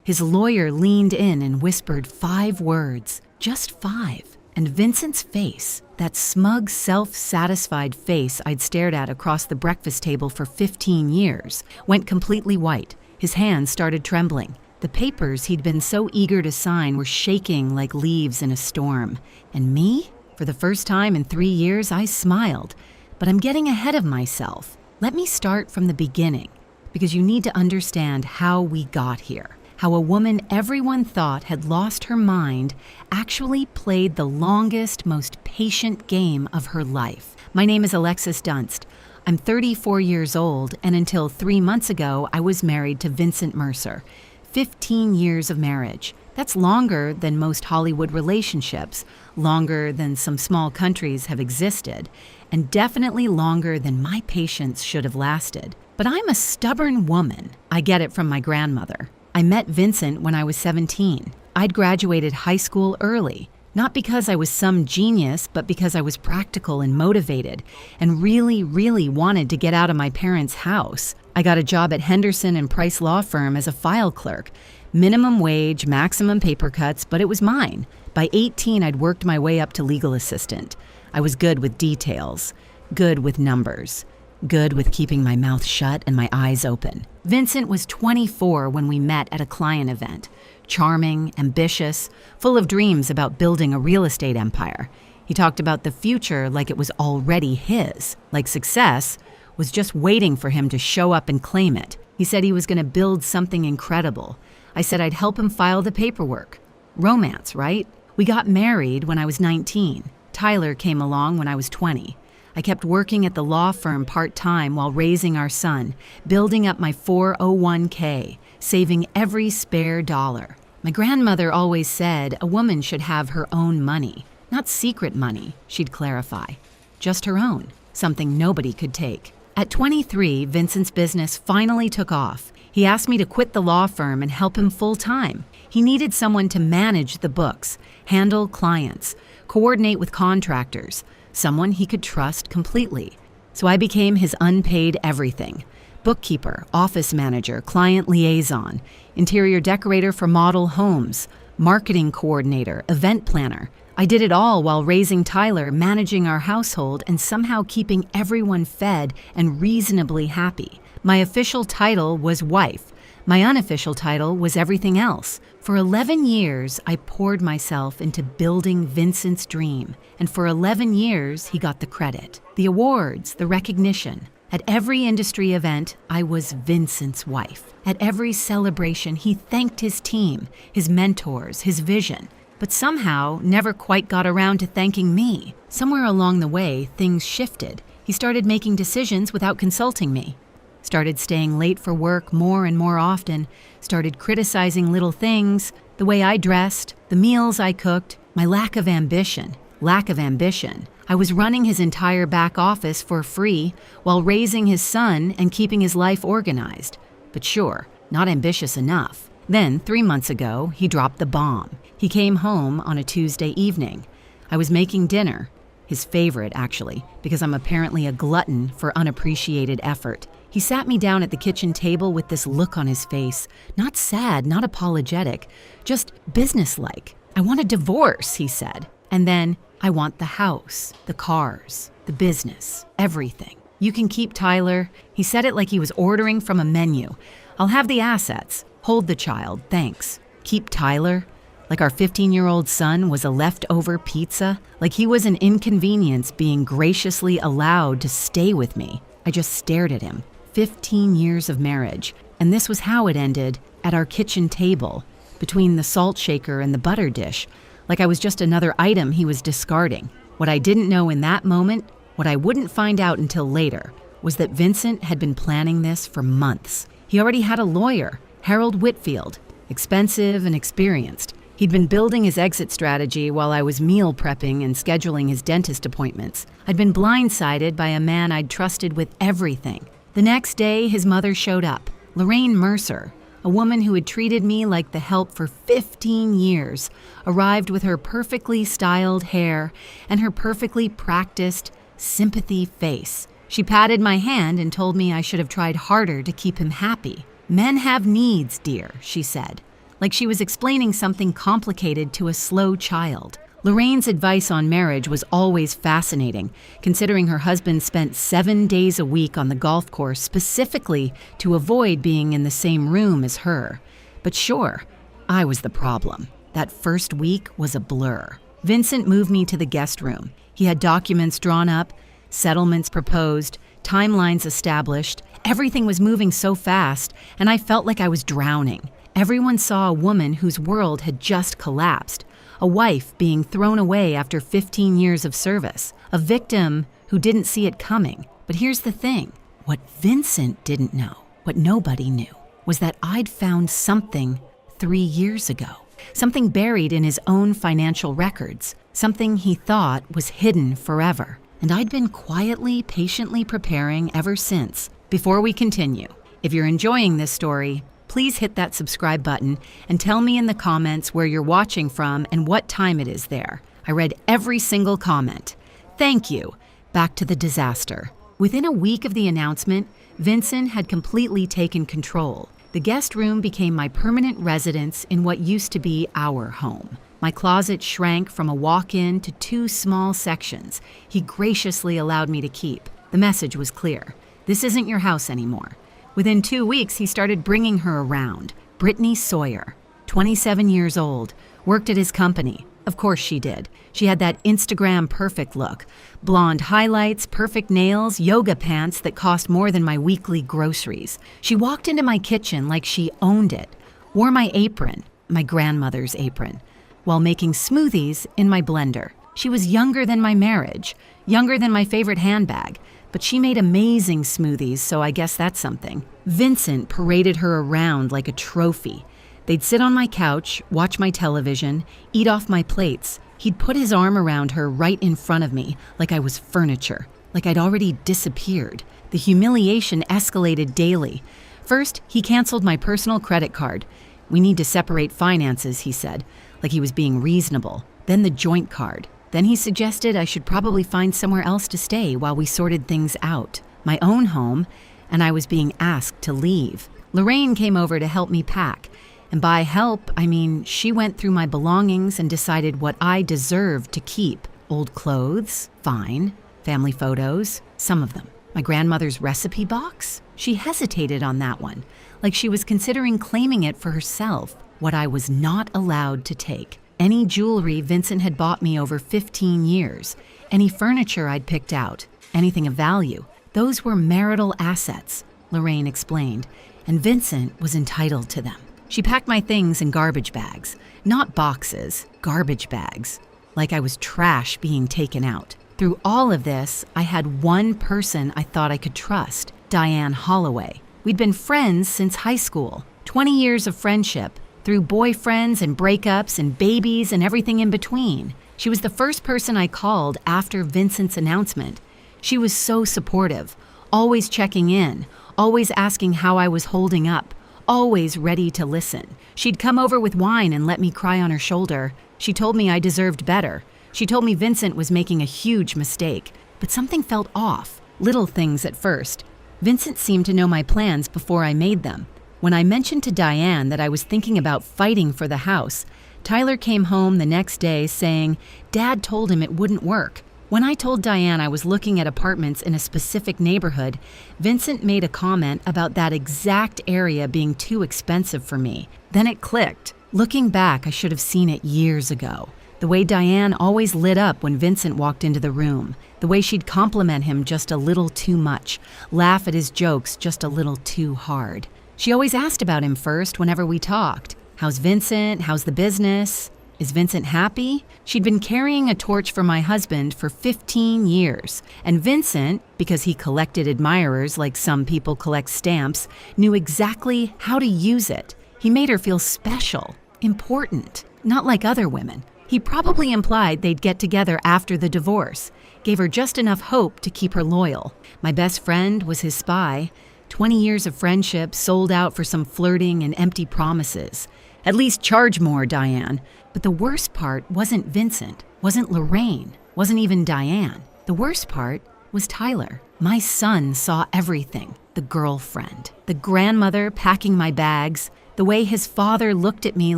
His lawyer leaned in and whispered 5 words, just 5. And Vincent's face, that smug, self-satisfied face I'd stared at across the breakfast table for 15 years, went completely white. His hands started trembling. The papers he'd been so eager to sign were shaking like leaves in a storm. And me? For the first time in 3 years, I smiled. But I'm getting ahead of myself. Let me start from the beginning, because you need to understand how we got here. How a woman everyone thought had lost her mind actually played the longest, most patient game of her life. My name is Alexis Dunst. I'm 34 years old, and until 3 months ago, I was married to Vincent Mercer. 15 years of marriage. That's longer than most Hollywood relationships, longer than some small countries have existed, and definitely longer than my patience should have lasted. But I'm a stubborn woman. I get it from my grandmother. I met Vincent when I was 17. I'd graduated high school early, not because I was some genius, but because I was practical and motivated and really, really wanted to get out of my parents' house. I got a job at Henderson and Price Law Firm as a file clerk. Minimum wage, maximum paper cuts, but it was mine. By 18, I'd worked my way up to legal assistant. I was good with details, good with numbers, good with keeping my mouth shut and my eyes open. Vincent was 24 when we met at a client event. Charming, ambitious, full of dreams about building a real estate empire. He talked about the future like it was already his, like success was just waiting for him to show up and claim it. He said he was going to build something incredible. I said I'd help him file the paperwork. Romance, right? We got married when I was 19. Tyler came along when I was 20. I kept working at the law firm part-time while raising our son, building up my 401k, saving every spare dollar. My grandmother always said a woman should have her own money, not secret money, she'd clarify. Just her own, something nobody could take. At 23, Vincent's business finally took off. He asked me to quit the law firm and help him full-time. He needed someone to manage the books, handle clients, coordinate with contractors, someone he could trust completely. So I became his unpaid everything. Bookkeeper, office manager, client liaison, interior decorator for model homes, marketing coordinator, event planner. I did it all while raising Tyler, managing our household, and somehow keeping everyone fed and reasonably happy. My official title was wife. My unofficial title was everything else. For 11 years, I poured myself into building Vincent's dream. And for 11 years, he got the credit, the awards, the recognition. At every industry event, I was Vincent's wife. At every celebration, he thanked his team, his mentors, his vision. But somehow, never quite got around to thanking me. Somewhere along the way, things shifted. He started making decisions without consulting me. Started staying late for work more and more often, started criticizing little things, the way I dressed, the meals I cooked, my lack of ambition. I was running his entire back office for free while raising his son and keeping his life organized. But sure, not ambitious enough. Then, 3 months ago, he dropped the bomb. He came home on a Tuesday evening. I was making dinner, his favorite actually, because I'm apparently a glutton for unappreciated effort. He sat me down at the kitchen table with this look on his face, not sad, not apologetic, just businesslike. I want a divorce, he said. And then, I want the house, the cars, the business, everything. You can keep Tyler. He said it like he was ordering from a menu. I'll have the assets. Hold the child, thanks. Keep Tyler? Like our 15-year-old son was a leftover pizza? Like he was an inconvenience being graciously allowed to stay with me? I just stared at him. 15 years of marriage, and this was how it ended, at our kitchen table, between the salt shaker and the butter dish, like I was just another item he was discarding. What I didn't know in that moment, what I wouldn't find out until later, was that Vincent had been planning this for months. He already had a lawyer, Harold Whitfield, expensive and experienced. He'd been building his exit strategy while I was meal prepping and scheduling his dentist appointments. I'd been blindsided by a man I'd trusted with everything. The next day, his mother showed up, Lorraine Mercer, a woman who had treated me like the help for 15 years, arrived with her perfectly styled hair and her perfectly practiced sympathy face. She patted my hand and told me I should have tried harder to keep him happy. Men have needs, dear, she said. like she was explaining something complicated to a slow child. Lorraine's advice on marriage was always fascinating, considering her husband spent 7 days a week on the golf course specifically to avoid being in the same room as her. But sure, I was the problem. That first week was a blur. Vincent moved me to the guest room. He had documents drawn up, settlements proposed, timelines established. Everything was moving so fast, and I felt like I was drowning. Everyone saw a woman whose world had just collapsed. A wife being thrown away after 15 years of service, a victim who didn't see it coming. But here's the thing, what Vincent didn't know, what nobody knew, was that I'd found something 3 years ago, something buried in his own financial records, something he thought was hidden forever. And I'd been quietly, patiently preparing ever since. Before we continue, if you're enjoying this story, please hit that subscribe button and tell me in the comments where you're watching from and what time it is there. I read every single comment. Thank you. Back to the disaster. Within a week of the announcement, Vincent had completely taken control. The guest room became my permanent residence in what used to be our home. My closet shrank from a walk-in to 2 small sections he graciously allowed me to keep. The message was clear. This isn't your house anymore. Within 2 weeks, he started bringing her around. Brittany Sawyer, 27 years old, worked at his company. Of course she did. She had that Instagram perfect look. Blonde highlights, perfect nails, yoga pants that cost more than my weekly groceries. She walked into my kitchen like she owned it, wore my apron, my grandmother's apron, while making smoothies in my blender. She was younger than my marriage, younger than my favorite handbag, but she made amazing smoothies, so I guess that's something. Vincent paraded her around like a trophy. They'd sit on my couch, watch my television, eat off my plates. He'd put his arm around her right in front of me, like I was furniture, like I'd already disappeared. The humiliation escalated daily. First, he canceled my personal credit card. We need to separate finances, he said, like he was being reasonable. Then the joint card. Then he suggested I should probably find somewhere else to stay while we sorted things out. My own home, and I was being asked to leave. Lorraine came over to help me pack. And by help, I mean she went through my belongings and decided what I deserved to keep. Old clothes, fine. Family photos, some of them. My grandmother's recipe box? She hesitated on that one, like she was considering claiming it for herself. What I was not allowed to take. Any jewelry Vincent had bought me over 15 years, any furniture I'd picked out, anything of value. Those were marital assets, Lorraine explained, and Vincent was entitled to them. She packed my things in garbage bags, not boxes, garbage bags, like I was trash being taken out. Through all of this, I had one person I thought I could trust, Diane Holloway. We'd been friends since high school, 20 years of friendship, through boyfriends and breakups and babies and everything in between. She was the first person I called after Vincent's announcement. She was so supportive, always checking in, always asking how I was holding up, always ready to listen. She'd come over with wine and let me cry on her shoulder. She told me I deserved better. She told me Vincent was making a huge mistake, but something felt off. Little things at first. Vincent seemed to know my plans before I made them. When I mentioned to Diane that I was thinking about fighting for the house, Tyler came home the next day saying Dad told him it wouldn't work. When I told Diane I was looking at apartments in a specific neighborhood, Vincent made a comment about that exact area being too expensive for me. Then it clicked. Looking back, I should have seen it years ago. The way Diane always lit up when Vincent walked into the room. The way she'd compliment him just a little too much, laugh at his jokes just a little too hard. She always asked about him first whenever we talked. How's Vincent? How's the business? Is Vincent happy? She'd been carrying a torch for my husband for 15 years. And Vincent, because he collected admirers like some people collect stamps, knew exactly how to use it. He made her feel special, important, not like other women. He probably implied they'd get together after the divorce, gave her just enough hope to keep her loyal. My best friend was his spy. 20 years of friendship sold out for some flirting and empty promises. At least charge more, Diane. But the worst part wasn't Vincent, wasn't Lorraine, wasn't even Diane. The worst part was Tyler. My son saw everything. The girlfriend, the grandmother packing my bags, The way his father looked at me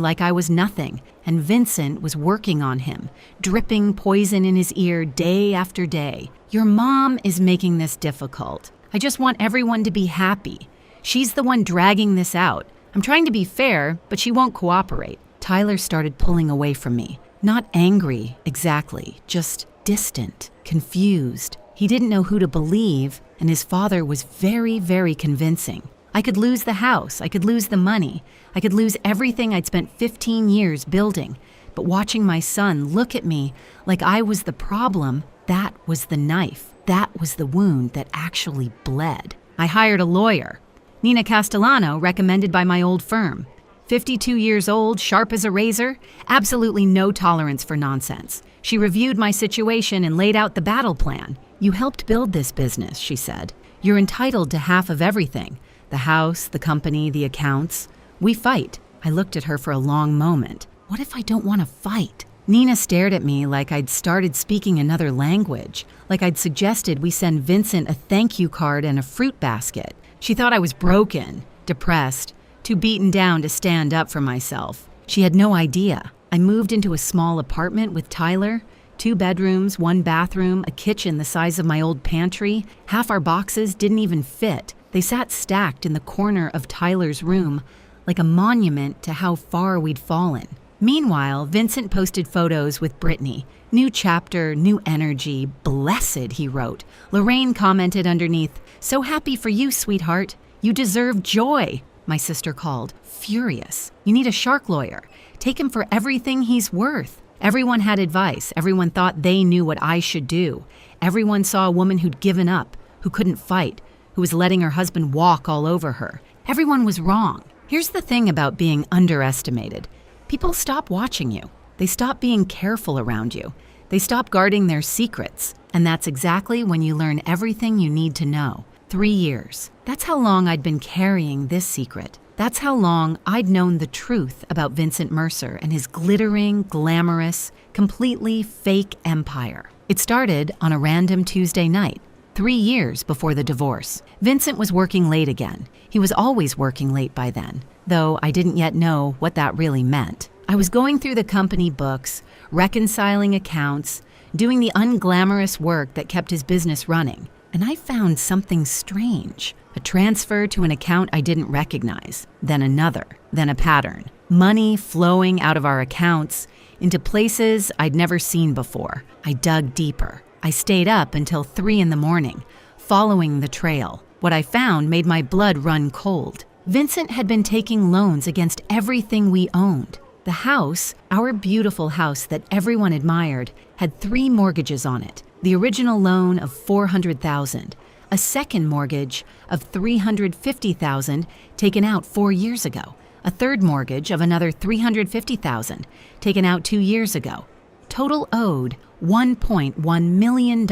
like I was nothing, and Vincent was working on him, dripping poison in his ear day after day. Your mom is making this difficult. I just want everyone to be happy. She's the one dragging this out. I'm trying to be fair, but she won't cooperate. Tyler started pulling away from me. Not angry, exactly, just distant, confused. He didn't know who to believe, and his father was very, very convincing. I could lose the house, I could lose the money, I could lose everything I'd spent 15 years building. But watching my son look at me like I was the problem, that was the knife. That was the wound that actually bled. I hired a lawyer. Nina Castellano, recommended by my old firm. 52 years old, sharp as a razor, absolutely no tolerance for nonsense. She reviewed my situation and laid out the battle plan. You helped build this business, she said. You're entitled to half of everything. The house, the company, the accounts. We fight. I looked at her for a long moment. What if I don't want to fight? Nina stared at me like I'd started speaking another language, like I'd suggested we send Vincent a thank you card and a fruit basket. She thought I was broken, depressed, too beaten down to stand up for myself. She had no idea. I moved into a small apartment with Tyler, 2 bedrooms, 1 bathroom, a kitchen the size of my old pantry. Half our boxes didn't even fit. They sat stacked in the corner of Tyler's room, like a monument to how far we'd fallen. Meanwhile, Vincent posted photos with Brittany. New chapter, new energy, blessed, he wrote. Lorraine commented underneath, so happy for you, sweetheart. You deserve joy, my sister called, furious. You need a shark lawyer. Take him for everything he's worth. Everyone had advice. Everyone thought they knew what I should do. Everyone saw a woman who'd given up, who couldn't fight, who was letting her husband walk all over her. Everyone was wrong. Here's the thing about being underestimated. People stop watching you. They stop being careful around you. They stop guarding their secrets. And that's exactly when you learn everything you need to know. 3 years. That's how long I'd been carrying this secret. That's how long I'd known the truth about Vincent Mercer and his glittering, glamorous, completely fake empire. It started on a random Tuesday night, 3 years before the divorce. Vincent was working late again. He was always working late by then, though I didn't yet know what that really meant. I was going through the company books, reconciling accounts, doing the unglamorous work that kept his business running, and I found something strange. A transfer to an account I didn't recognize, then another, then a pattern. Money flowing out of our accounts into places I'd never seen before. I dug deeper. I stayed up until 3 a.m, following the trail. What I found made my blood run cold. Vincent had been taking loans against everything we owned. The house, our beautiful house that everyone admired, had 3 mortgages on it. The original loan of $400,000, a second mortgage of $350,000 taken out 4 years ago, a third mortgage of another $350,000 taken out 2 years ago. Total owed $1.1 million.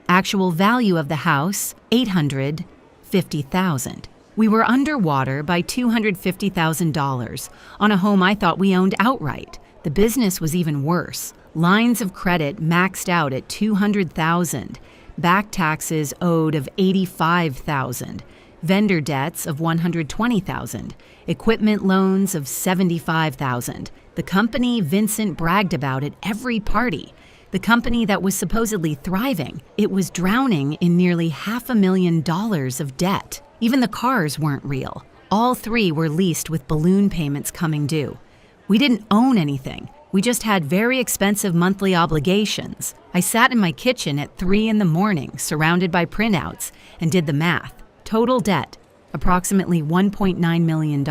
Actual value of the house, $850,000. We were underwater by $250,000 on a home I thought we owned outright. The business was even worse. Lines of credit maxed out at $200,000. Back taxes owed of $85,000. Vendor debts of $120,000. Equipment loans of $75,000. The company Vincent bragged about at every party. The company that was supposedly thriving. It was drowning in nearly $500,000 of debt. Even the cars weren't real. All 3 were leased with balloon payments coming due. We didn't own anything. We just had very expensive monthly obligations. I sat in my kitchen at 3 a.m, surrounded by printouts, and did the math. Total debt, approximately $1.9 million.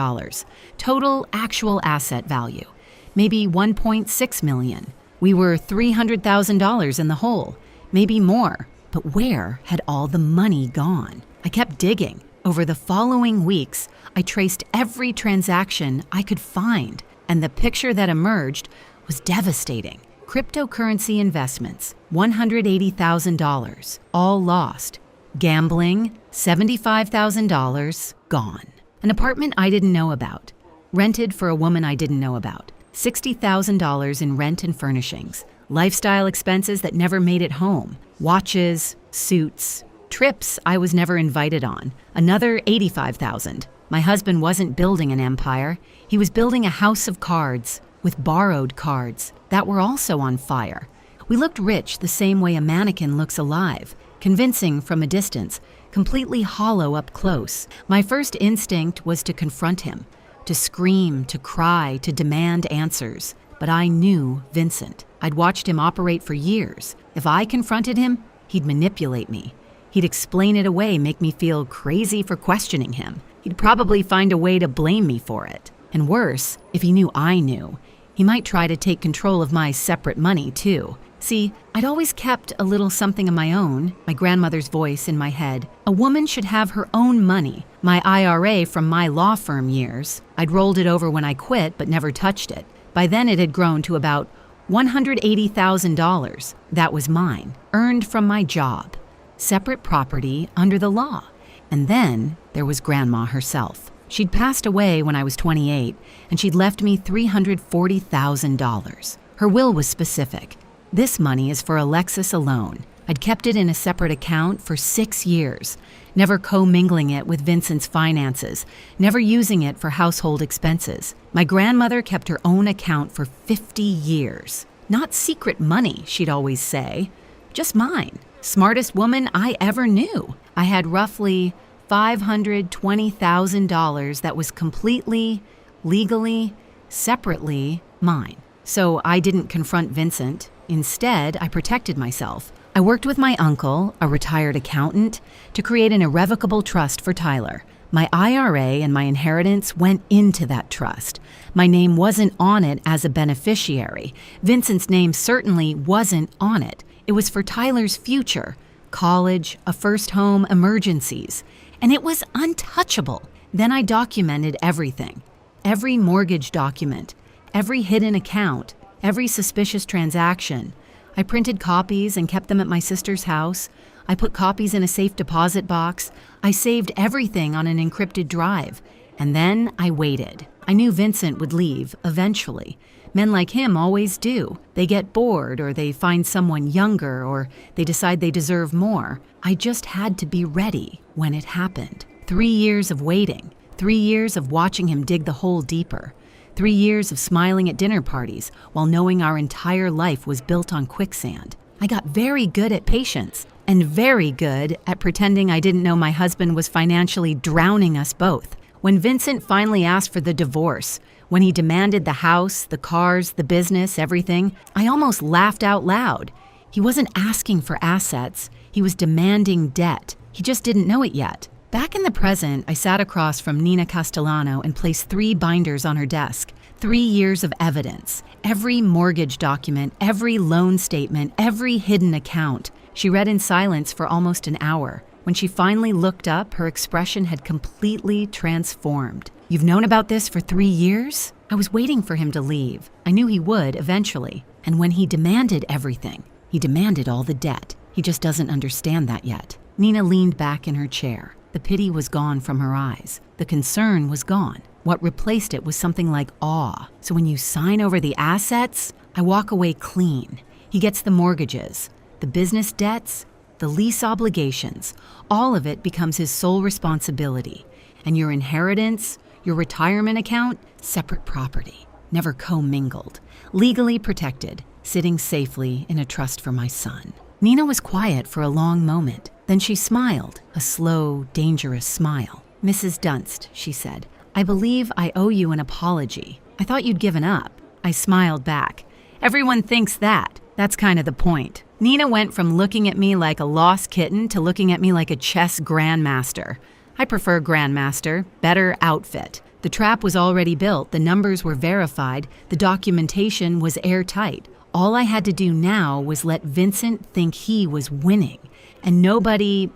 Total actual asset value, maybe $1.6 million. We were $300,000 in the hole, maybe more. But where had all the money gone? I kept digging. Over the following weeks, I traced every transaction I could find, and the picture that emerged was devastating. Cryptocurrency investments, $180,000, all lost. Gambling, $75,000, gone. An apartment I didn't know about, rented for a woman I didn't know about. $60,000 in rent and furnishings. Lifestyle expenses that never made it home. Watches, suits, trips I was never invited on. Another $85,000. My husband wasn't building an empire. He was building a house of cards with borrowed cards that were also on fire. We looked rich the same way a mannequin looks alive, convincing from a distance, completely hollow up close. My first instinct was to confront him, to scream, to cry, to demand answers. But I knew Vincent. I'd watched him operate for years. If I confronted him, he'd manipulate me. He'd explain it away, make me feel crazy for questioning him. He'd probably find a way to blame me for it. And worse, if he knew I knew, he might try to take control of my separate money too. See, I'd always kept a little something of my own, my grandmother's voice in my head. A woman should have her own money. My IRA from my law firm years. I'd rolled it over when I quit, but never touched it. By then it had grown to about $180,000. That was mine, earned from my job. Separate property under the law. And then there was Grandma herself. She'd passed away when I was 28, and she'd left me $340,000. Her will was specific. This money is for Alexis alone. I'd kept it in a separate account for 6 years, never commingling it with Vincent's finances, never using it for household expenses. My grandmother kept her own account for 50 years. Not secret money, she'd always say, just mine. Smartest woman I ever knew. I had roughly $520,000 that was completely, legally, separately mine. So I didn't confront Vincent. Instead, I protected myself. I worked with my uncle, a retired accountant, to create an irrevocable trust for Tyler. My IRA and my inheritance went into that trust. My name wasn't on it as a beneficiary. Vincent's name certainly wasn't on it. It was for Tyler's future, college, a first home, emergencies. And it was untouchable. Then I documented everything. Every mortgage document, every hidden account, every suspicious transaction. I printed copies and kept them at my sister's house. I put copies in a safe deposit box. I saved everything on an encrypted drive. And then I waited. I knew Vincent would leave eventually. Men like him always do. They get bored, or they find someone younger, or they decide they deserve more. I just had to be ready when it happened. 3 years of waiting. 3 years of watching him dig the hole deeper. 3 years of smiling at dinner parties while knowing our entire life was built on quicksand. I got very good at patience and very good at pretending I didn't know my husband was financially drowning us both. When Vincent finally asked for the divorce, when he demanded the house, the cars, the business, everything, I almost laughed out loud. He wasn't asking for assets. He was demanding debt. He just didn't know it yet. Back in the present, I sat across from Nina Castellano and placed 3 binders on her desk. 3 years of evidence. Every mortgage document, every loan statement, every hidden account. She read in silence for almost an hour. When she finally looked up, her expression had completely transformed. "You've known about this for 3 years?" I was waiting for him to leave. I knew he would eventually. And when he demanded everything, he demanded all the debt. He just doesn't understand that yet. Nina leaned back in her chair. The pity was gone from her eyes. The concern was gone. What replaced it was something like awe. So when you sign over the assets, I walk away clean. He gets the mortgages, the business debts, the lease obligations. All of it becomes his sole responsibility. And your inheritance, your retirement account, separate property, never commingled, legally protected, sitting safely in a trust for my son. Nina was quiet for a long moment. Then she smiled, a slow, dangerous smile. "Mrs. Dunst," she said, "I believe I owe you an apology. I thought you'd given up." I smiled back. "Everyone thinks that. That's kind of the point." Nina went from looking at me like a lost kitten to looking at me like a chess grandmaster. I prefer grandmaster, better outfit. The trap was already built, the numbers were verified, the documentation was airtight. All I had to do now was let Vincent think he was winning. And nobody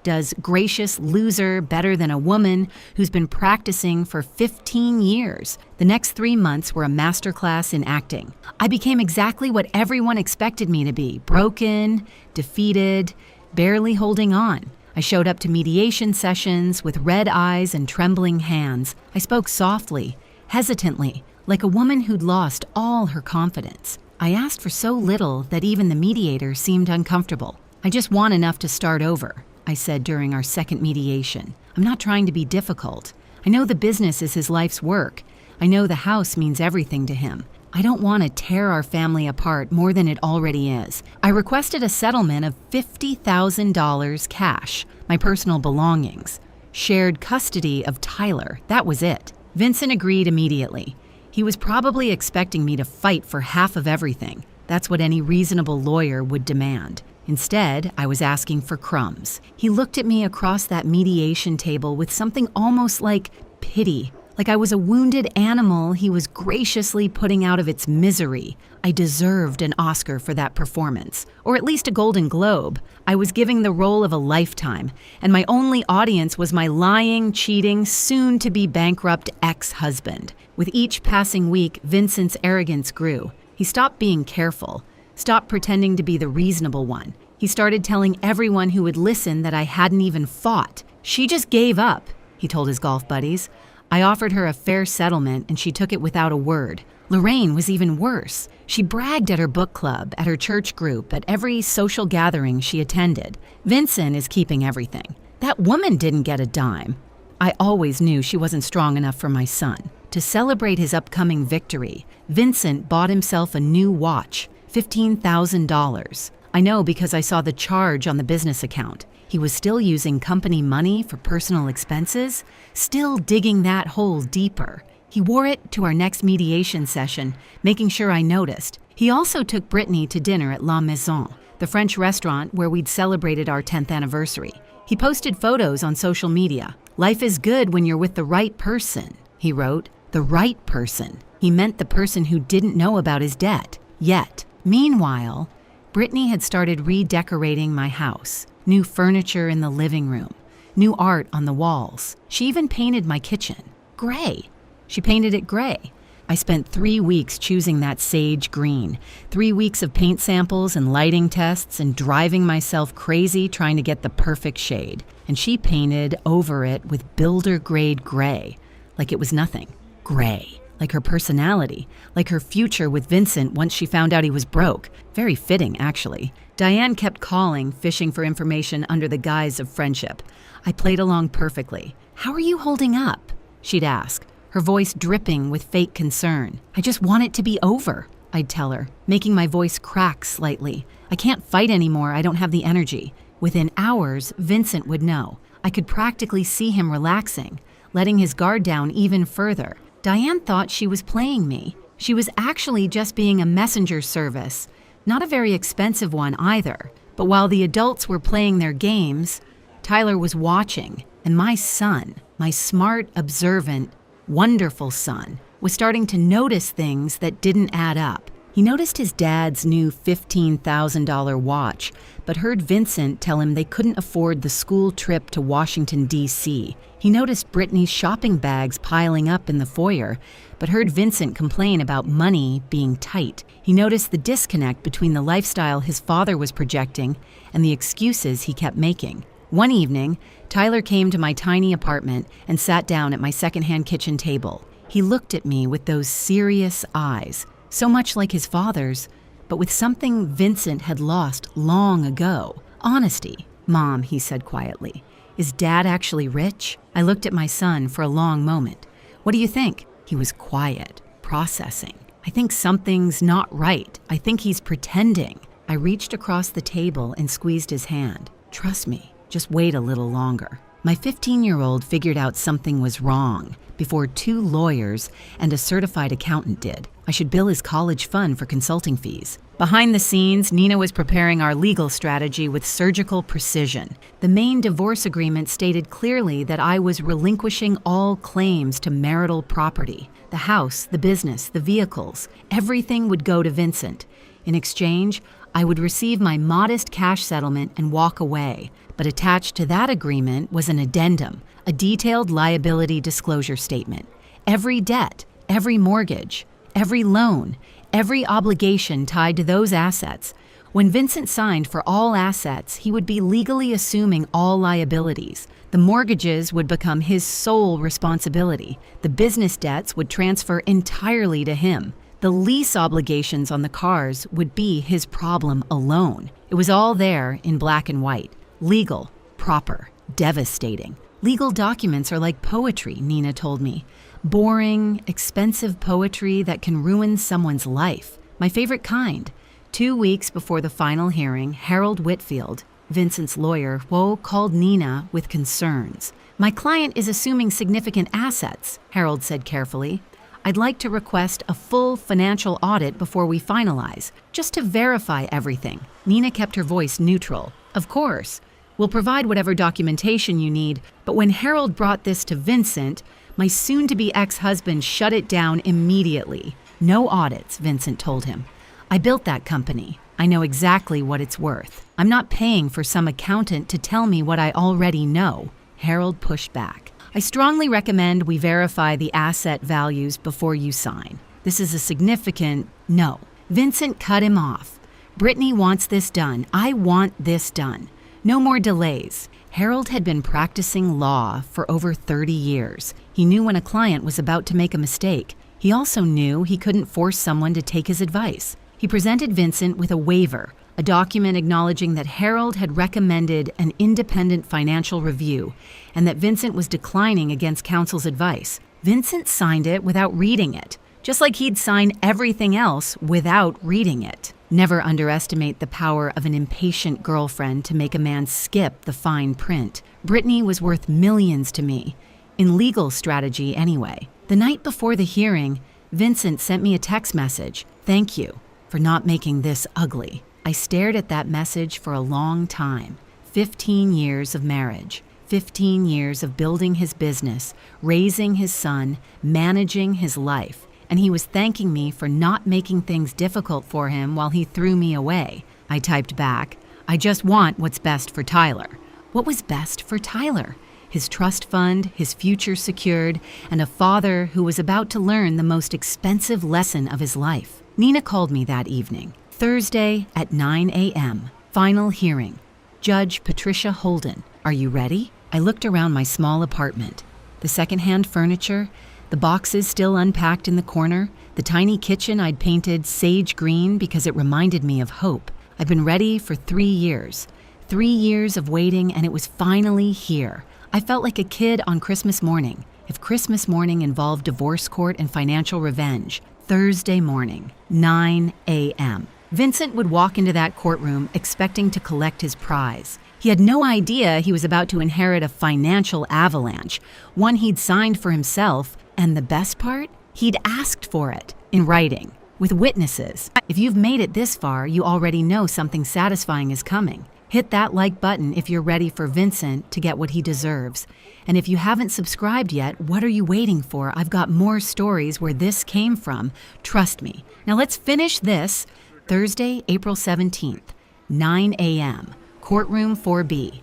does gracious loser better than a woman who's been practicing for 15 years. The next 3 months were a masterclass in acting. I became exactly what everyone expected me to be: broken, defeated, barely holding on. I showed up to mediation sessions with red eyes and trembling hands. I spoke softly, hesitantly, like a woman who'd lost all her confidence. I asked for so little that even the mediator seemed uncomfortable. "I just want enough to start over. I said during our second mediation. "I'm not trying to be difficult. I know the business is his life's work. I know the house means everything to him. I don't want to tear our family apart more than it already is. I requested a settlement of $50,000 cash, my personal belongings. Shared custody of Tyler, that was it." Vincent agreed immediately. He was probably expecting me to fight for half of everything. That's what any reasonable lawyer would demand. Instead, I was asking for crumbs. He looked at me across that mediation table with something almost like pity. Like I was a wounded animal he was graciously putting out of its misery. I deserved an Oscar for that performance, or at least a Golden Globe. I was giving the role of a lifetime, and my only audience was my lying, cheating, soon-to-be bankrupt ex-husband. With each passing week, Vincent's arrogance grew. He stopped being careful, stopped pretending to be the reasonable one. He started telling everyone who would listen that I hadn't even fought. "She just gave up," he told his golf buddies. I offered her a fair settlement, and she took it without a word. Lorraine was even worse. She bragged at her book club, at her church group, at every social gathering she attended. "Vincent is keeping everything. That woman didn't get a dime." I always knew she wasn't strong enough for my son. To celebrate his upcoming victory, Vincent bought himself a new watch, $15,000. I know because I saw the charge on the business account. He was still using company money for personal expenses, still digging that hole deeper. He wore it to our next mediation session, making sure I noticed. He also took Brittany to dinner at La Maison, the French restaurant where we'd celebrated our 10th anniversary. He posted photos on social media. "Life is good when you're with the right person," he wrote. The right person. He meant the person who didn't know about his debt, yet. Meanwhile, Brittany had started redecorating my house. New furniture in the living room, new art on the walls. She even painted my kitchen. Gray. She painted it gray. I spent 3 weeks choosing that sage green, 3 weeks of paint samples and lighting tests and driving myself crazy trying to get the perfect shade. And she painted over it with builder-grade gray, like it was nothing. Gray. Like her personality, like her future with Vincent once she found out he was broke. Very fitting, actually. Diane kept calling, fishing for information under the guise of friendship. I played along perfectly. "How are you holding up?" she'd ask, her voice dripping with fake concern. "I just want it to be over," I'd tell her, making my voice crack slightly. "I can't fight anymore, I don't have the energy." Within hours, Vincent would know. I could practically see him relaxing, letting his guard down even further. Diane thought she was playing me. She was actually just being a messenger service, not a very expensive one either. But while the adults were playing their games, Tyler was watching, and my son, my smart, observant, wonderful son, was starting to notice things that didn't add up. He noticed his dad's new $15,000 watch, but heard Vincent tell him they couldn't afford the school trip to Washington, D.C. He noticed Brittany's shopping bags piling up in the foyer, but heard Vincent complain about money being tight. He noticed the disconnect between the lifestyle his father was projecting and the excuses he kept making. One evening, Tyler came to my tiny apartment and sat down at my secondhand kitchen table. He looked at me with those serious eyes, so much like his father's, but with something Vincent had lost long ago. "Honesty, Mom," he said quietly. "Is Dad actually rich?" I looked at my son for a long moment. "What do you think?" He was quiet, processing. "I think something's not right. I think he's pretending." I reached across the table and squeezed his hand. "Trust me, just wait a little longer." My 15-year-old figured out something was wrong before 2 lawyers and a certified accountant did. I should bill his college fund for consulting fees. Behind the scenes, Nina was preparing our legal strategy with surgical precision. The main divorce agreement stated clearly that I was relinquishing all claims to marital property. The house, the business, the vehicles, everything would go to Vincent. In exchange, I would receive my modest cash settlement and walk away. But attached to that agreement was an addendum, a detailed liability disclosure statement. Every debt, every mortgage, every loan, every obligation tied to those assets. When Vincent signed for all assets, he would be legally assuming all liabilities. The mortgages would become his sole responsibility. The business debts would transfer entirely to him. The lease obligations on the cars would be his problem alone. It was all there in black and white. Legal, proper, devastating. Legal documents are like poetry, Nina told me. Boring, expensive poetry that can ruin someone's life. My favorite kind. 2 weeks before the final hearing, Harold Whitfield, Vincent's lawyer, called Nina with concerns. My client is assuming significant assets, Harold said carefully. I'd like to request a full financial audit before we finalize, just to verify everything. Nina kept her voice neutral. Of course. We'll provide whatever documentation you need, but when Harold brought this to Vincent, my soon-to-be ex-husband shut it down immediately. No audits, Vincent told him. I built that company. I know exactly what it's worth. I'm not paying for some accountant to tell me what I already know. Harold pushed back. I strongly recommend we verify the asset values before you sign. This is a significant no. Vincent cut him off. Brittany wants this done. I want this done. No more delays. Harold had been practicing law for over 30 years. He knew when a client was about to make a mistake. He also knew he couldn't force someone to take his advice. He presented Vincent with a waiver, a document acknowledging that Harold had recommended an independent financial review and that Vincent was declining against counsel's advice. Vincent signed it without reading it, just like he'd sign everything else without reading it. Never underestimate the power of an impatient girlfriend to make a man skip the fine print. Brittany was worth millions to me, in legal strategy anyway. The night before the hearing, Vincent sent me a text message. Thank you for not making this ugly. I stared at that message for a long time. 15 years of marriage, 15 years of building his business, raising his son, managing his life, and he was thanking me for not making things difficult for him while he threw me away. I typed back, I just want what's best for Tyler. What was best for Tyler? His trust fund, his future secured, and a father who was about to learn the most expensive lesson of his life. Nina called me that evening. Thursday at 9 a.m. Final hearing. Judge Patricia Holden. Are you ready? I looked around my small apartment. The secondhand furniture, the boxes still unpacked in the corner, the tiny kitchen I'd painted sage green because it reminded me of hope. I've been ready for 3 years. 3 years of waiting, and it was finally here. I felt like a kid on Christmas morning. If Christmas morning involved divorce court and financial revenge. Thursday morning, 9 a.m. Vincent would walk into that courtroom expecting to collect his prize. He had no idea he was about to inherit a financial avalanche, one he'd signed for himself, and the best part? He'd asked for it, in writing, with witnesses. If you've made it this far, you already know something satisfying is coming. Hit that like button if you're ready for Vincent to get what he deserves. And if you haven't subscribed yet, what are you waiting for? I've got more stories where this came from. Trust me. Now let's finish this. Thursday, April 17th, 9 a.m., courtroom 4B.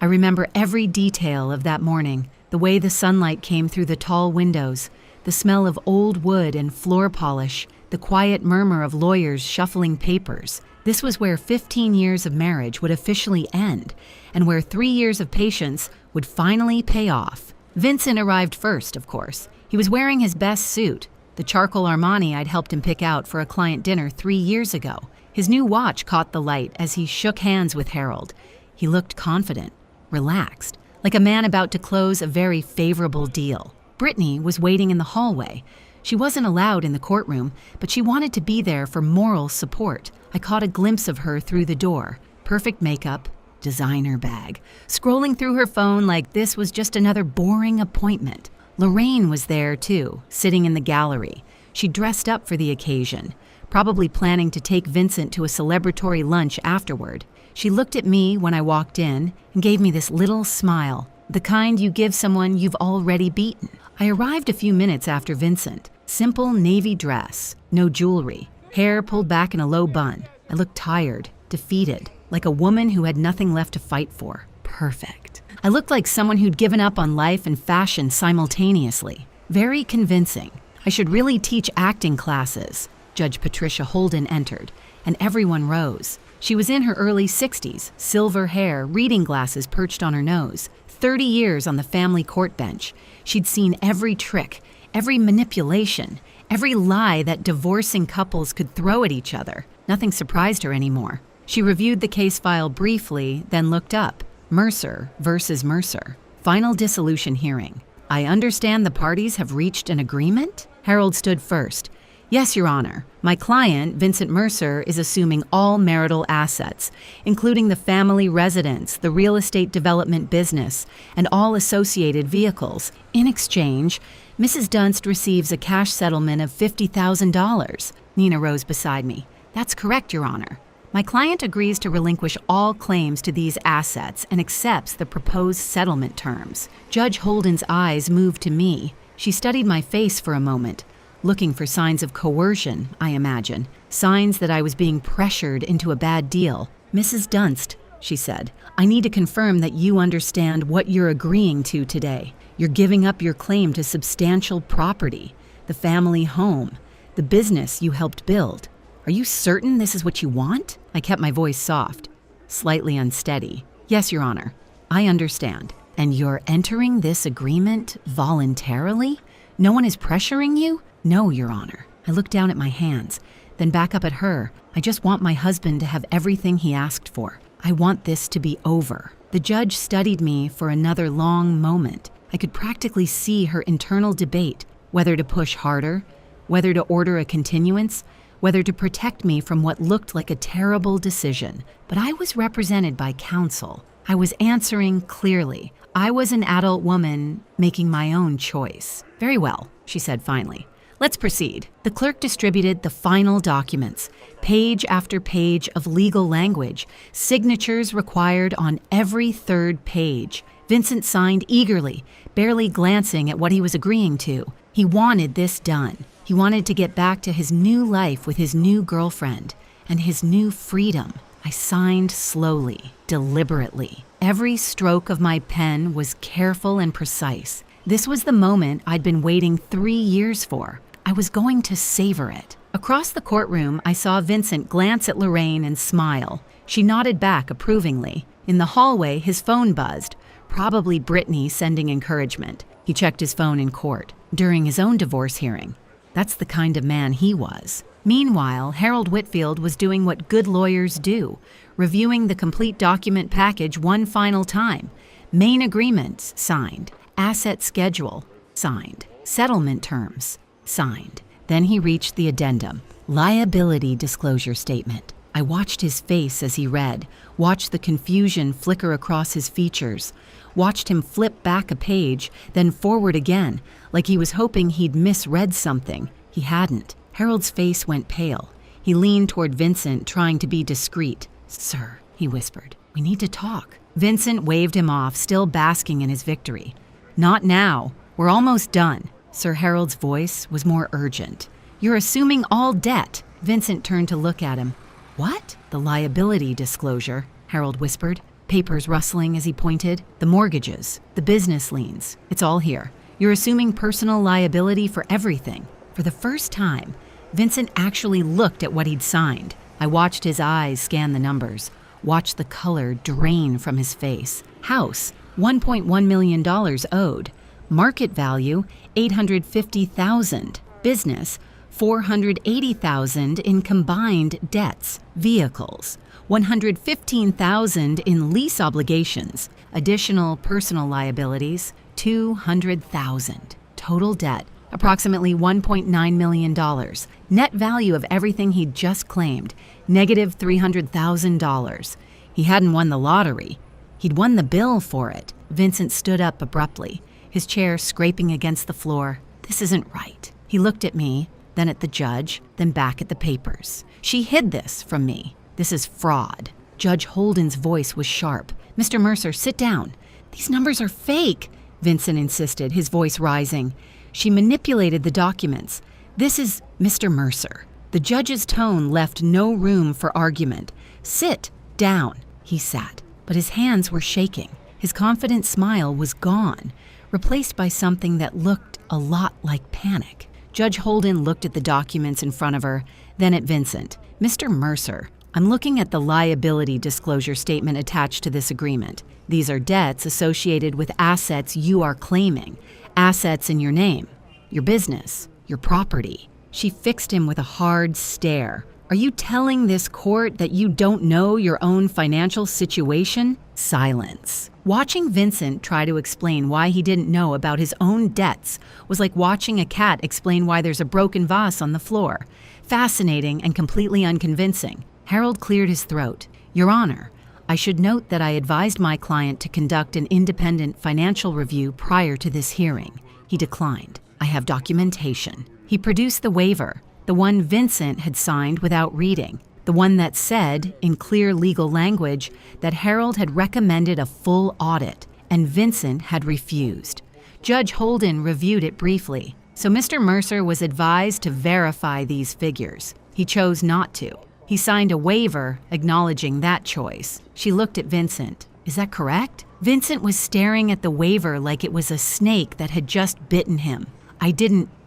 I remember every detail of that morning, the way the sunlight came through the tall windows, the smell of old wood and floor polish, the quiet murmur of lawyers shuffling papers. This was where 15 years of marriage would officially end, and where 3 years of patience would finally pay off. Vincent arrived first, of course. He was wearing his best suit, the charcoal Armani I'd helped him pick out for a client dinner 3 years ago. His new watch caught the light as he shook hands with Harold. He looked confident, relaxed, like a man about to close a very favorable deal. Brittany was waiting in the hallway. She wasn't allowed in the courtroom, but she wanted to be there for moral support. I caught a glimpse of her through the door. Perfect makeup, designer bag, scrolling through her phone like this was just another boring appointment. Lorraine was there too, sitting in the gallery. She dressed up for the occasion, probably planning to take Vincent to a celebratory lunch afterward. She looked at me when I walked in and gave me this little smile, the kind you give someone you've already beaten. I arrived a few minutes after Vincent. Simple navy dress, no jewelry, hair pulled back in a low bun. I looked tired, defeated, like a woman who had nothing left to fight for. Perfect. I looked like someone who'd given up on life and fashion simultaneously. Very convincing. I should really teach acting classes. Judge Patricia Holden entered, and everyone rose. She was in her early 60s, silver hair, reading glasses perched on her nose. 30 years on the family court bench. She'd seen every trick, every manipulation, every lie that divorcing couples could throw at each other. Nothing surprised her anymore. She reviewed the case file briefly, then looked up. Mercer versus Mercer. Final dissolution hearing. I understand the parties have reached an agreement? Harold stood first. Yes, Your Honor. My client, Vincent Mercer, is assuming all marital assets, including the family residence, the real estate development business, and all associated vehicles. In exchange, Mrs. Dunst receives a cash settlement of $50,000. Nina rose beside me. That's correct, Your Honor. My client agrees to relinquish all claims to these assets and accepts the proposed settlement terms. Judge Holden's eyes moved to me. She studied my face for a moment, looking for signs of coercion, I imagine, signs that I was being pressured into a bad deal. Mrs. Dunst, she said, I need to confirm that you understand what you're agreeing to today. You're giving up your claim to substantial property, the family home, the business you helped build. Are you certain this is what you want? I kept my voice soft, slightly unsteady. Yes, Your Honor, I understand. And you're entering this agreement voluntarily? No one is pressuring you? No, Your Honor. I looked down at my hands, then back up at her. I just want my husband to have everything he asked for. I want this to be over. The judge studied me for another long moment. I could practically see her internal debate, whether to push harder, whether to order a continuance, whether to protect me from what looked like a terrible decision. But I was represented by counsel. I was answering clearly. I was an adult woman making my own choice. Very well, she said finally. Let's proceed. The clerk distributed the final documents, page after page of legal language, signatures required on every third page. Vincent signed eagerly, barely glancing at what he was agreeing to. He wanted this done. He wanted to get back to his new life with his new girlfriend and his new freedom. I signed slowly, deliberately. Every stroke of my pen was careful and precise. This was the moment I'd been waiting 3 years for. I was going to savor it. Across the courtroom, I saw Vincent glance at Lorraine and smile. She nodded back approvingly. In the hallway, his phone buzzed, probably Brittany sending encouragement. He checked his phone in court, during his own divorce hearing. That's the kind of man he was. Meanwhile, Harold Whitfield was doing what good lawyers do, reviewing the complete document package one final time. Main agreements, signed. Asset schedule, signed. Settlement terms, signed. Then he reached the addendum. Liability disclosure statement. I watched his face as he read, watched the confusion flicker across his features, watched him flip back a page, then forward again, like he was hoping he'd misread something. He hadn't. Harold's face went pale. He leaned toward Vincent, trying to be discreet. Sir, he whispered, we need to talk. Vincent waved him off, still basking in his victory. Not now. We're almost done. Sir Harold's voice was more urgent. You're assuming all debt. Vincent turned to look at him. What? The liability disclosure, Harold whispered, papers rustling as he pointed. The mortgages, the business liens. It's all here. You're assuming personal liability for everything. For the first time, Vincent actually looked at what he'd signed. I watched his eyes scan the numbers, watched the color drain from his face. House, $1.1 million owed. Market value, $850,000. Business, $480,000 in combined debts. Vehicles, $115,000 in lease obligations. Additional personal liabilities, $200,000. Total debt, approximately $1.9 million. Net value of everything he'd just claimed, negative $300,000. He hadn't won the lottery. He'd won the bill for it. Vincent stood up abruptly, his chair scraping against the floor. This isn't right. He looked at me, then at the judge, then back at the papers. She hid this from me. This is fraud. Judge Holden's voice was sharp. Mr. Mercer, sit down. These numbers are fake, Vincent insisted, his voice rising. She manipulated the documents. This is Mr. Mercer. The judge's tone left no room for argument. Sit down. He sat, but his hands were shaking. His confident smile was gone, replaced by something that looked a lot like panic. Judge Holden looked at the documents in front of her, then at Vincent. Mr. Mercer, I'm looking at the liability disclosure statement attached to this agreement. These are debts associated with assets you are claiming, assets in your name, your business, your property. She fixed him with a hard stare. Are you telling this court that you don't know your own financial situation? Silence. Watching Vincent try to explain why he didn't know about his own debts was like watching a cat explain why there's a broken vase on the floor. Fascinating and completely unconvincing. Harold cleared his throat. Your Honor, I should note that I advised my client to conduct an independent financial review prior to this hearing. He declined. I have documentation. He produced the waiver, the one Vincent had signed without reading, the one that said, in clear legal language, that Harold had recommended a full audit, and Vincent had refused. Judge Holden reviewed it briefly, so Mr. Mercer was advised to verify these figures. He chose not to. He signed a waiver acknowledging that choice. She looked at Vincent. Is that correct? Vincent was staring at the waiver like it was a snake that had just bitten him. I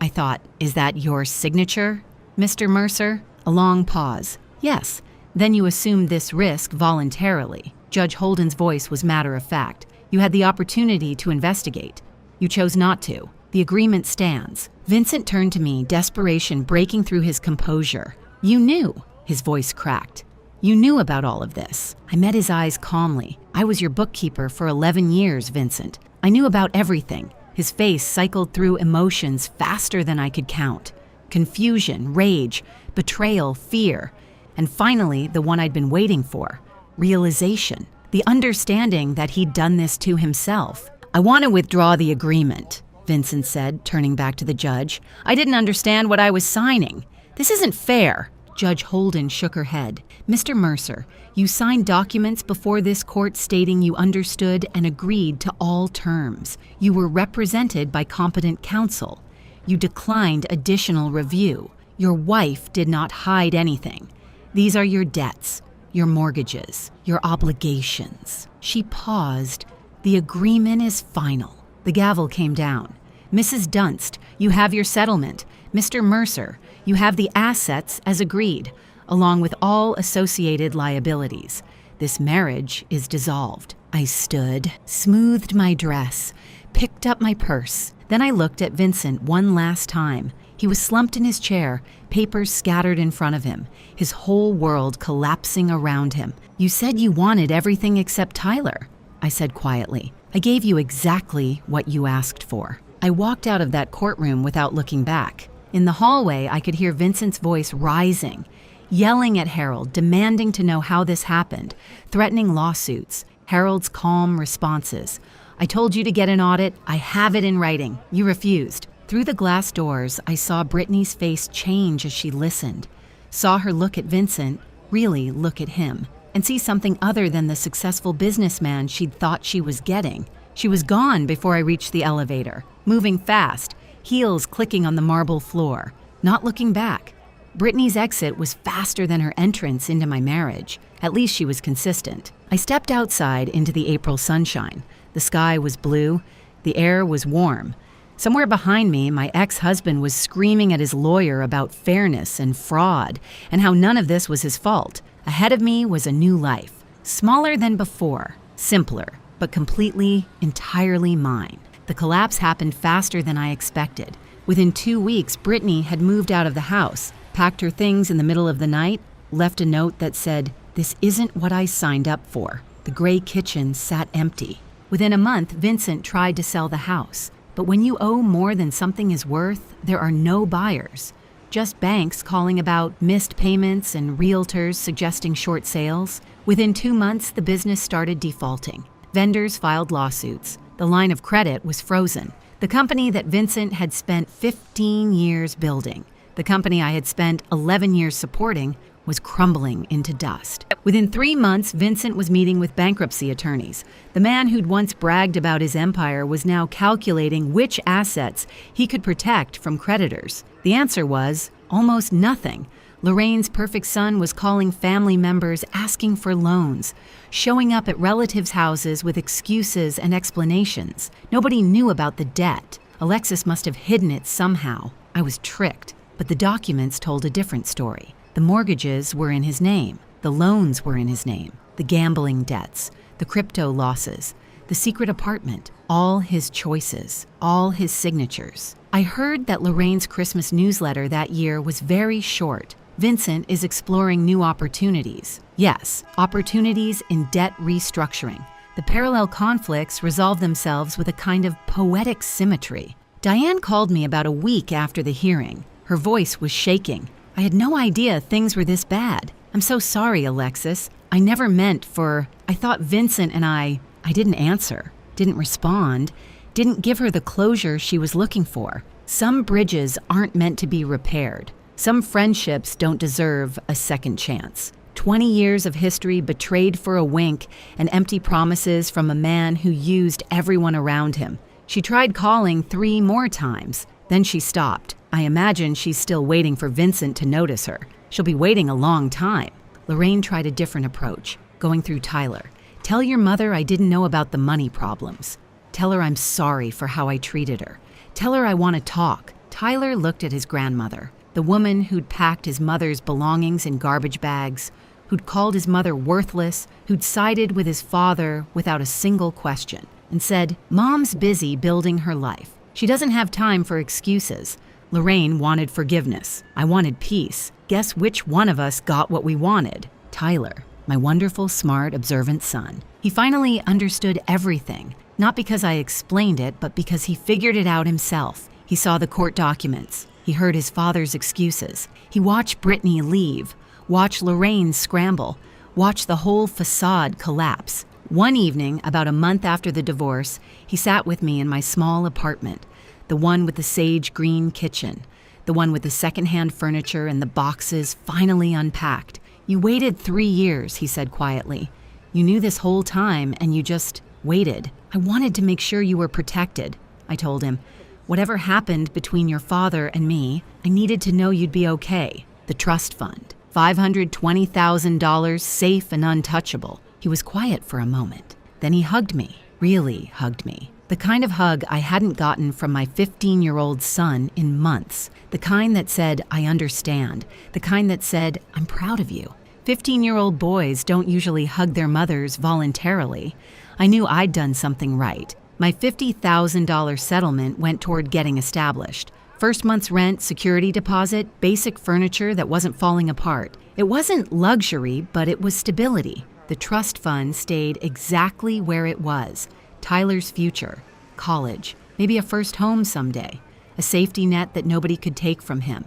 thought, is that your signature, Mr. Mercer? A long pause. Yes. Then you assumed this risk voluntarily. Judge Holden's voice was matter of fact. You had the opportunity to investigate. You chose not to. The agreement stands. Vincent turned to me, desperation breaking through his composure. You knew. His voice cracked. You knew about all of this. I met his eyes calmly. I was your bookkeeper for 11 years, Vincent. I knew about everything. His face cycled through emotions faster than I could count. Confusion, rage, betrayal, fear, and finally, the one I'd been waiting for, realization, the understanding that he'd done this to himself. I want to withdraw the agreement, Vincent said, turning back to the judge. I didn't understand what I was signing. This isn't fair. Judge Holden shook her head. Mr. Mercer, you signed documents before this court stating you understood and agreed to all terms. You were represented by competent counsel. You declined additional review. Your wife did not hide anything. These are your debts, your mortgages, your obligations. She paused. The agreement is final. The gavel came down. Mrs. Dunst, you have your settlement. Mr. Mercer, you have the assets as agreed, along with all associated liabilities. This marriage is dissolved. I stood, smoothed my dress, picked up my purse. Then I looked at Vincent one last time. He was slumped in his chair, papers scattered in front of him, his whole world collapsing around him. You said you wanted everything except Tyler, I said quietly. I gave you exactly what you asked for. I walked out of that courtroom without looking back. In the hallway, I could hear Vincent's voice rising, yelling at Harold, demanding to know how this happened, threatening lawsuits. Harold's calm responses. I told you to get an audit. I have it in writing. You refused. Through the glass doors, I saw Brittany's face change as she listened, saw her look at Vincent, really look at him, and see something other than the successful businessman she'd thought she was getting. She was gone before I reached the elevator, moving fast, heels clicking on the marble floor, not looking back. Brittany's exit was faster than her entrance into my marriage. At least she was consistent. I stepped outside into the April sunshine. The sky was blue. The air was warm. Somewhere behind me, my ex-husband was screaming at his lawyer about fairness and fraud and how none of this was his fault. Ahead of me was a new life, smaller than before, simpler, but completely, entirely mine. The collapse happened faster than I expected. Within 2 weeks, Brittany had moved out of the house, packed her things in the middle of the night, left a note that said, "This isn't what I signed up for." The gray kitchen sat empty. Within a month, Vincent tried to sell the house. But when you owe more than something is worth, there are no buyers. Just banks calling about missed payments and realtors suggesting short sales. Within 2 months, the business started defaulting. Vendors filed lawsuits. The line of credit was frozen. The company that Vincent had spent 15 years building, the company I had spent 11 years supporting, was crumbling into dust. Within 3 months, Vincent was meeting with bankruptcy attorneys. The man who'd once bragged about his empire was now calculating which assets he could protect from creditors. The answer was almost nothing. Lorraine's perfect son was calling family members asking for loans, showing up at relatives' houses with excuses and explanations. Nobody knew about the debt. Alexis must have hidden it somehow. I was tricked, but the documents told a different story. The mortgages were in his name. The loans were in his name. The gambling debts, the crypto losses, the secret apartment, all his choices, all his signatures. I heard that Lorraine's Christmas newsletter that year was very short. Vincent is exploring new opportunities. Yes, opportunities in debt restructuring. The parallel conflicts resolve themselves with a kind of poetic symmetry. Diane called me about a week after the hearing. Her voice was shaking. I had no idea things were this bad. I'm so sorry, Alexis. I never meant for... I thought Vincent and I didn't answer, didn't respond, didn't give her the closure she was looking for. Some bridges aren't meant to be repaired. Some friendships don't deserve a second chance. 20 years of history betrayed for a wink and empty promises from a man who used everyone around him. She tried calling 3 more times. Then she stopped. I imagine she's still waiting for Vincent to notice her. She'll be waiting a long time. Lorraine tried a different approach, going through Tyler. Tell your mother I didn't know about the money problems. Tell her I'm sorry for how I treated her. Tell her I want to talk. Tyler looked at his grandmother, the woman who'd packed his mother's belongings in garbage bags, who'd called his mother worthless, who'd sided with his father without a single question, and said, Mom's busy building her life. She doesn't have time for excuses. Lorraine wanted forgiveness. I wanted peace. Guess which one of us got what we wanted? Tyler, my wonderful, smart, observant son. He finally understood everything, not because I explained it, but because he figured it out himself. He saw the court documents. He heard his father's excuses. He watched Brittany leave, watched Lorraine scramble, watched the whole facade collapse. One evening, about a month after the divorce, he sat with me in my small apartment, the one with the sage green kitchen, the one with the secondhand furniture and the boxes finally unpacked. You waited 3 years, he said quietly. You knew this whole time and you just waited. I wanted to make sure you were protected, I told him. Whatever happened between your father and me, I needed to know you'd be okay. The trust fund, $520,000 safe and untouchable. He was quiet for a moment. Then he hugged me, really hugged me. The kind of hug I hadn't gotten from my 15-year-old son in months. The kind that said, I understand. The kind that said, I'm proud of you. 15-year-old boys don't usually hug their mothers voluntarily. I knew I'd done something right. My $50,000 settlement went toward getting established. First month's rent, security deposit, basic furniture that wasn't falling apart. It wasn't luxury, but it was stability. The trust fund stayed exactly where it was. Tyler's future, college, maybe a first home someday, a safety net that nobody could take from him.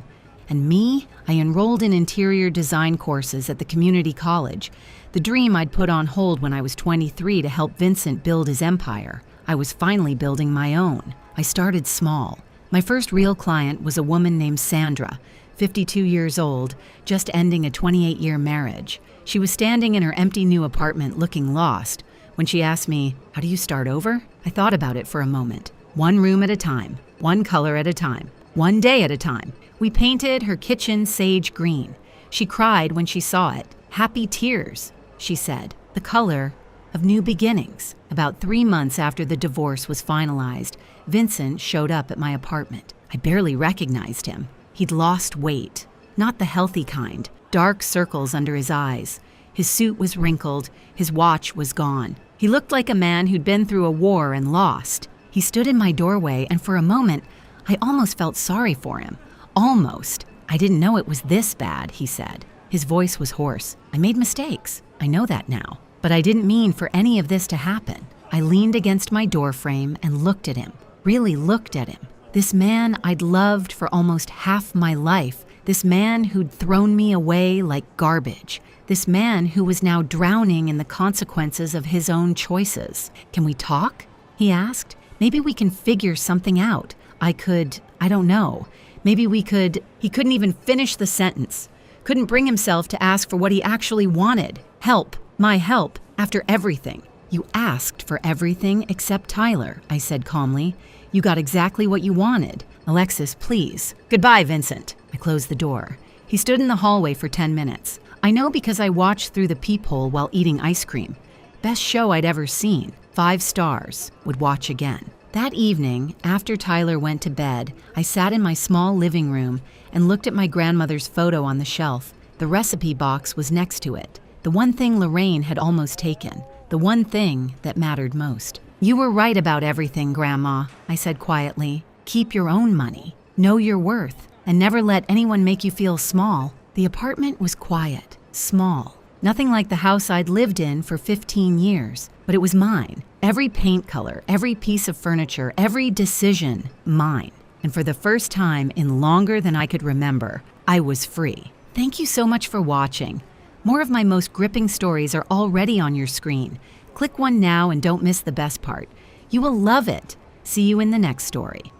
And me, I enrolled in interior design courses at the community college, the dream I'd put on hold when I was 23 to help Vincent build his empire. I was finally building my own. I started small. My first real client was a woman named Sandra, 52 years old, just ending a 28-year marriage. She was standing in her empty new apartment looking lost. When she asked me, how do you start over? I thought about it for a moment. One room at a time, one color at a time, one day at a time. We painted her kitchen sage green. She cried when she saw it. Happy tears, she said. The color of new beginnings. About 3 months after the divorce was finalized, Vincent showed up at my apartment. I barely recognized him. He'd lost weight, not the healthy kind, dark circles under his eyes. His suit was wrinkled, his watch was gone. He looked like a man who'd been through a war and lost. He stood in my doorway, and for a moment, I almost felt sorry for him. Almost. I didn't know it was this bad, he said. His voice was hoarse. I made mistakes. I know that now. But I didn't mean for any of this to happen. I leaned against my doorframe and looked at him, really looked at him. This man I'd loved for almost half my life. This man who'd thrown me away like garbage. This man who was now drowning in the consequences of his own choices. Can we talk? He asked. Maybe we can figure something out. I don't know. Maybe we could. He couldn't even finish the sentence. Couldn't bring himself to ask for what he actually wanted. Help. My help. After everything. You asked for everything except Tyler, I said calmly. You got exactly what you wanted. Alexis, please. Goodbye, Vincent. I closed the door. He stood in the hallway for 10 minutes. I know because I watched through the peephole while eating ice cream. Best show I'd ever seen. 5 stars. Would watch again. That evening, after Tyler went to bed, I sat in my small living room and looked at my grandmother's photo on the shelf. The recipe box was next to it. The one thing Lorraine had almost taken. The one thing that mattered most. You were right about everything, Grandma, I said quietly. Keep your own money. Know your worth. And never let anyone make you feel small. The apartment was quiet, small, Nothing like the house I'd lived in for 15 years, but it was mine. Every paint color, every piece of furniture, every decision, mine. And for the first time in longer than I could remember, I was free. Thank you so much for watching. More of my most gripping stories are already on your screen. Click one now and don't miss the best part. You will love it. See you in the next story.